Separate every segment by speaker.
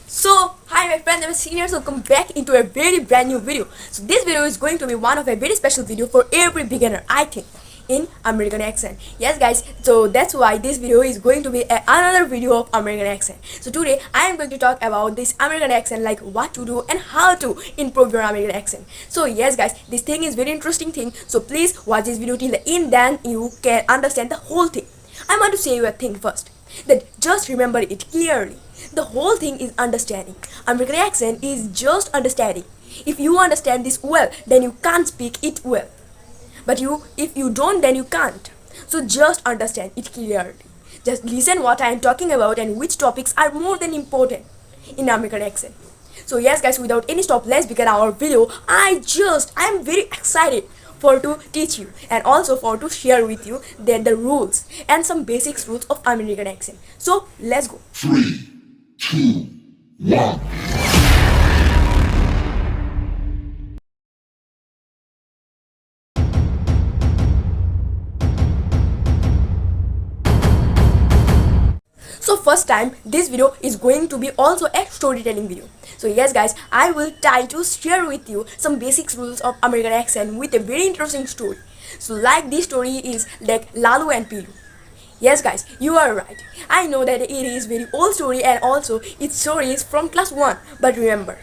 Speaker 1: Hi my friends, I'm seniors, welcome back into a very brand new video. So this video is going to be one of a very special video for every beginner, I think, in American accent. Yes guys, so that's why this video is going to be another video of American accent. So today I am going to talk about this American accent, like what to do and how to improve your American accent. So yes guys, this thing is very interesting thing, so please watch this video till the end, then you can understand the whole thing. I want to say you a thing first, that just remember it clearly. The whole thing is understanding. American accent is just understanding. If you understand this well, then you can't speak it well. But if you don't, then you can't. So just understand it clearly. Just listen what I am talking about and which topics are more than important in American accent. So yes guys, without any stop, let's begin our video. I am very excited for to teach you and also for to share with you the rules and some basics rules of American accent. So let's go.
Speaker 2: 3, 2, 1.
Speaker 1: So first time, this video is going to be also a storytelling video. So yes guys, I will try to share with you some basic rules of American accent with a very interesting story. So like this story is like Lalu and Pilu. Yes guys, you are right. I know that it is very old story and also its story is from class 1. But remember,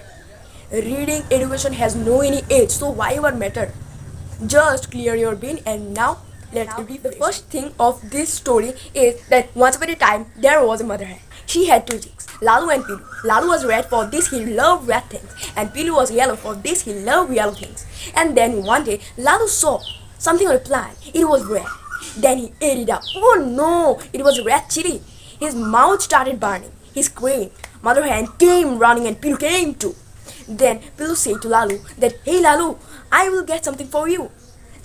Speaker 1: reading education has no any age, so why ever matter? Just clear your brain and now let's be the first thing of this story is that once upon a time there was a mother hen. She had two chicks, Lalu and Pilu. Lalu was red, for this he loved red things, and Pilu was yellow, for this he loved yellow things. And then one day Lalu saw something on a plant. It was red. Then he ate it up. Oh no! It was red chili. His mouth started burning. He screamed. Mother hen came running and Pilu came too. Then Pilu said to Lalu that, "Hey Lalu, I will get something for you.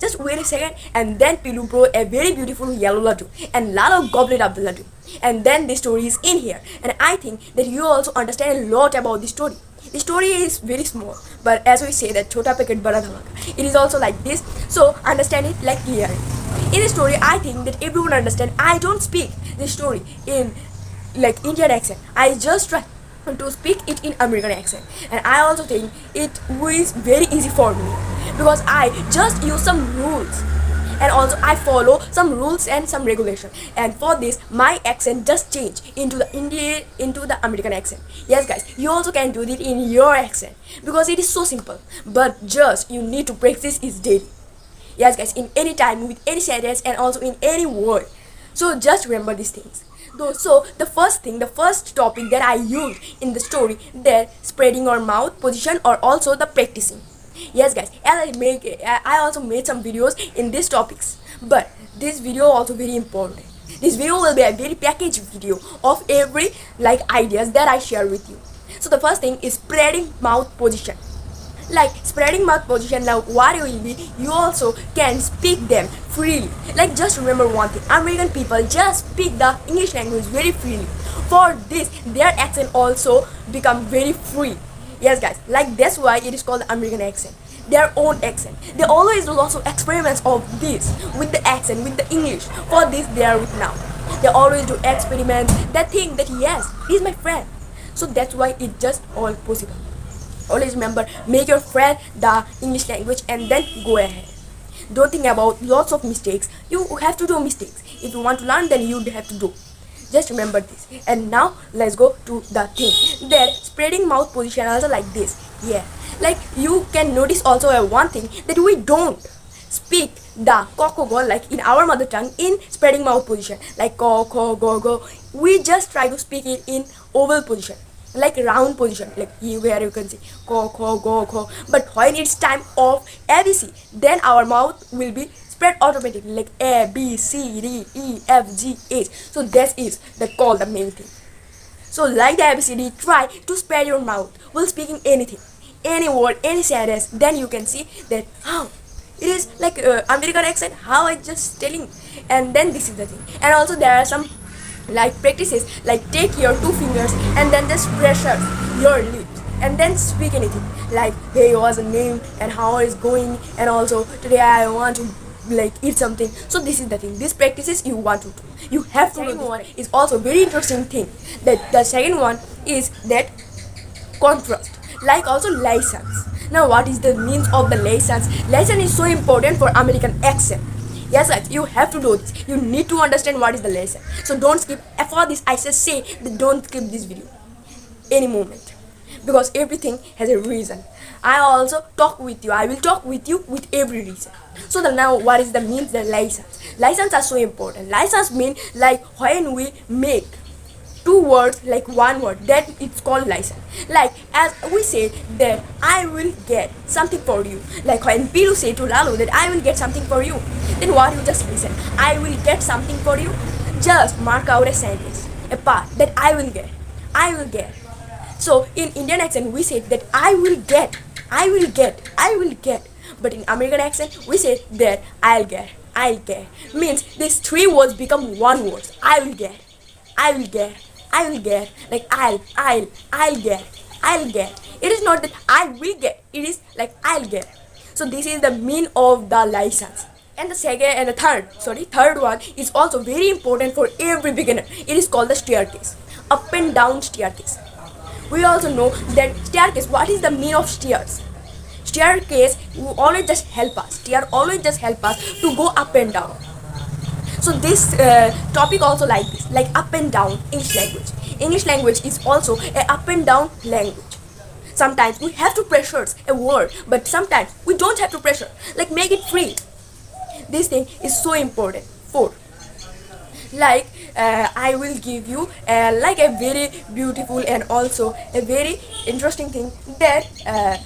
Speaker 1: Just wait a second." And then Pilu brought a very beautiful yellow laddu and Lalu gobbled up the laddu. And then the story is in here, and I think that you also understand a lot about the story. The story is very small, but as we say that chota packet bada dhamaka, it is also like this, so understand it like clearly. In the story, I think that everyone understand. I don't speak this story in like Indian accent. I just try to speak it in American accent, and I also think it is very easy for me because I just use some rules and also I follow some rules and some regulation, and for this my accent just change into the American accent. Yes guys, you also can do it in your accent because it is so simple, but just you need to practice it daily. Yes guys, in any time, with any sentence, and also in any word. So just remember these things. So the first topic that I used in the story, that spreading our mouth position or also the practicing. Yes guys, as I also made some videos in these topics, but this video also very important. This video will be a very packaged video of every like ideas that I share with you. So the first thing is spreading mouth position. Like spreading mouth position, now what you will be, you also can speak them freely. Like just remember one thing, American people just speak the English language very freely. For this their accent also become very free. Yes guys, like that's why it is called American accent, their own accent. They always do lots of experiments of this with the accent, with the English. For this they are with now, they always do experiments that think that yes, he's my friend. So that's why it just all possible. Always remember, make your friend the English language and then go ahead. Don't think about lots of mistakes. You have to do mistakes. If you want to learn, then you have to do. Just remember this. And now let's go to the thing. There, spreading mouth position also like this. Yeah, like you can notice also one thing, that we don't speak the ko ko go like in our mother tongue in spreading mouth position, like ko ko go go. We just try to speak it in oval position, like round position, like where you can see ko ko go ko. But when it's time of ABC, then our mouth will be spread automatically, like A B C D E F G H. So this is the main thing. So like the ABCD, try to spread your mouth while speaking anything, any word, any sentence. Then you can see that how it is like American accent, how I just telling. And then this is the thing. And also there are some like practices, like take your two fingers and then just pressure your lips and then speak anything, like hey, what's the name and how is going, and also today I want to like eat something. So this is the thing, these practices you want to do, you have to do. One is also very interesting thing, that the second one is that contrast, like also license. Now what is the means of the license? License is so important for American accent. Yes guys, you have to do this. You need to understand what is the license. So don't skip. For this I say that don't skip this video any moment, because everything has a reason. I also talk with you. I will talk with you with every reason. So now what is the means? The license. License are so important. License mean like when we make two words like one word, that it's called license. Like as we say that I will get something for you, like when Piru say to Lalu that I will get something for you, then what you just listen, I will get something for you, just mark out a sentence, a part that I will get, I will get. So in Indian accent we say that I will get, I will get, I will get. But in American accent we say that I'll get, I'll get. Means these three words become one word. I will get, I will get, I will get. Like I'll get, I'll get. It is not that I will get, it is like I'll get. So this is the mean of the license. And the second and the third one is also very important for every beginner. It is called the staircase, up and down staircase. We also know that staircase, what is the mean of stairs? Staircase will always just help us. Stair always just help us to go up and down. So this topic also like this, like up and down English language. English language is also a up and down language. Sometimes we have to pressure a word, but sometimes we don't have to pressure. Like make it free. This thing is so important. Fourth, like I will give you like a very beautiful and also a very interesting thing that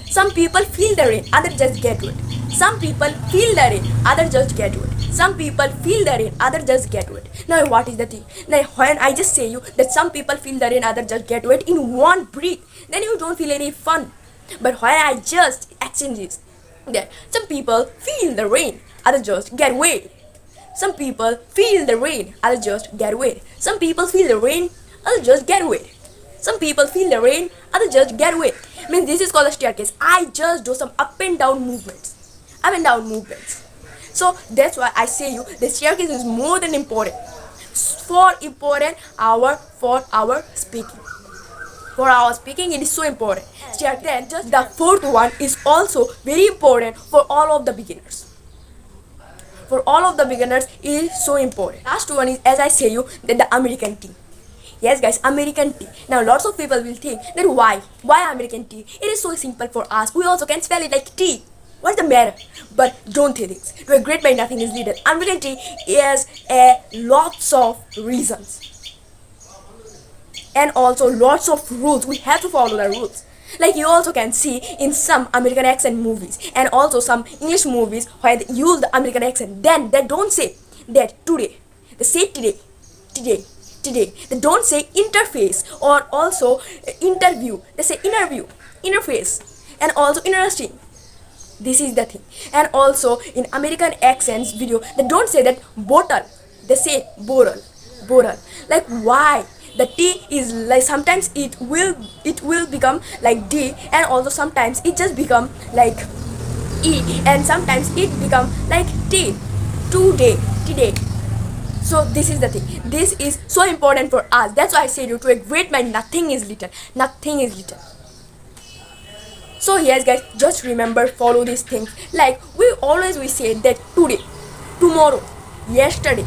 Speaker 1: some people feel the rain, others just get wet. Some people feel the rain, others just get wet. Some people feel the rain, others just get wet. Now what is the thing? Now when I just say you that some people feel the rain, others just get wet in one breath, then you don't feel any fun. But when I just exchange this, that some people feel the rain, others just get wet. Some people feel the rain, others just get wet. Some people feel the rain, others just get wet. Some people feel the rain, others just get wet. Means this is called a staircase. I just do some up and down movements. Up and down movements. So that's why I say you the staircase is more than important. For our speaking. For our speaking it is so important. Then just the fourth one is also very important for all of the beginners. For all of the beginners it is so important. Last one is, as I say you, that the American tea. Yes guys, American tea. Now lots of people will think that why American tea? It is so simple for us. We also can spell it like tea. What's the matter? But don't think this. To a great mind nothing is little. American tea is a lots of reasons. And also lots of rules. We have to follow the rules. Like you also can see in some American accent movies and also some English movies where they use the American accent. Then they don't say that today. They say today. They don't say interface or also interview. They say interview, interface, and also interesting. This is the thing. And also in American accents video, they don't say that bottle. They say bottle. Like why? The T is like sometimes it will become like D, and also sometimes it just become like E, and sometimes it become like T. Today. So this is the thing. This is so important for us. That's why I said you, to a great mind nothing is little. So yes guys, just remember, follow these things. Like we say that today, tomorrow, yesterday.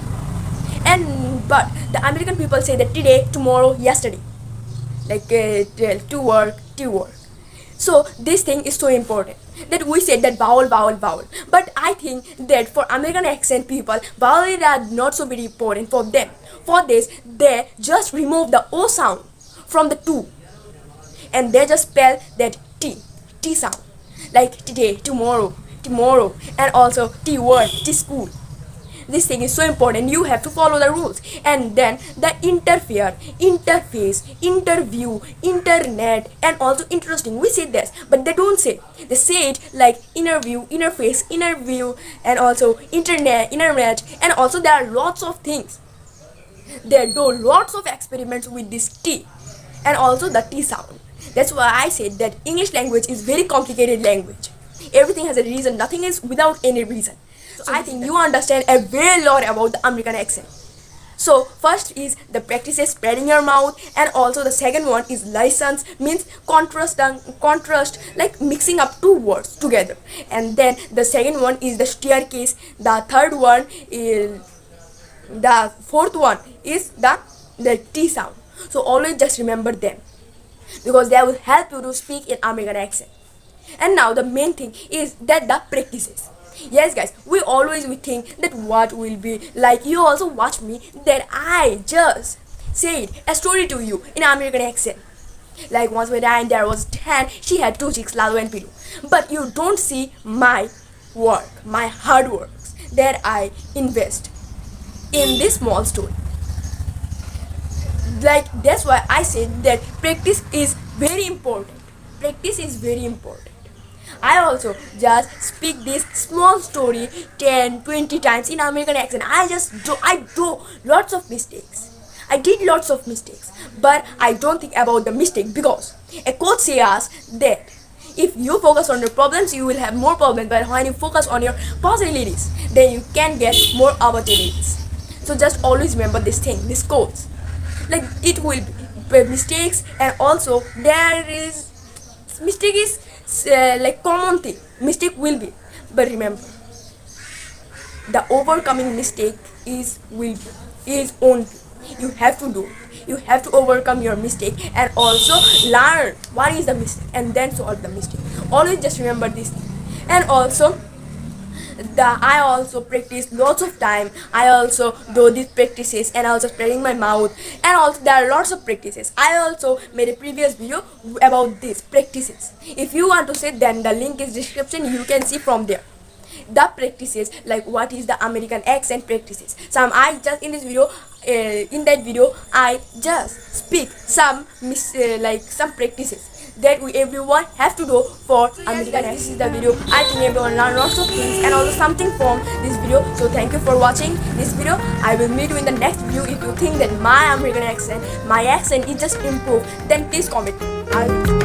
Speaker 1: But the American people say that today, tomorrow, yesterday. Like to work. So this thing is so important that we say that vowel. But I think that for American accent people, vowels are not so very important for them. For this, they just remove the O sound from the two, and they just spell that T sound. Like today, tomorrow, and also T word, T school. This thing is so important. You have to follow the rules. And then the interface, interview, internet, and also interesting. We say this, but they don't say. They say it like interview, interface, interview, and also internet, and also there are lots of things. They do lots of experiments with this T, and also the T sound. That's why I said that English language is very complicated language. Everything has a reason. Nothing is without any reason. So I think you understand a very lot about the American accent. So first is the practices spreading your mouth, and also the second one is license, means contrast like mixing up two words together, and then the second one is the staircase, the third one is the fourth one is the T sound. So always just remember them because they will help you to speak in American accent. And now the main thing is that the practices. Yes guys, we think that what will be like. You also watch me that I just said a story to you in American accent. Like once when I there was 10, she had two chicks, Lalo and Pilu. But you don't see my work, my hard works that I invest in this small story. Like that's why I said that practice is very important. Practice is very important. I also just speak this small story 10, 20 times in American accent. I do lots of mistakes. I did lots of mistakes, but I don't think about the mistake because a coach says that if you focus on your problems, you will have more problems. But when you focus on your possibilities, then you can get more opportunities. So just always remember this thing, this quote. Like it will be mistakes, and also there is mistake is like common thing. Mistake will be, but remember, the overcoming mistake is only you have to do it. You have to overcome your mistake and also learn what is the mistake and then solve the mistake. Always just remember this thing. And also I also practice lots of time. I also do these practices and also spreading my mouth, and also there are lots of practices. I also made a previous video about these practices. If you want to see, then the link is description, you can see from there the practices, like what is the American accent practices. Some I just in this video in that video I just speak some like some practices that we everyone have to do for American accent. This is the video. I think everyone learn lots of things and also something from this video. So thank you for watching this video. I will meet you in the next video. If you think that my American accent, my accent is just improved, then please comment. I will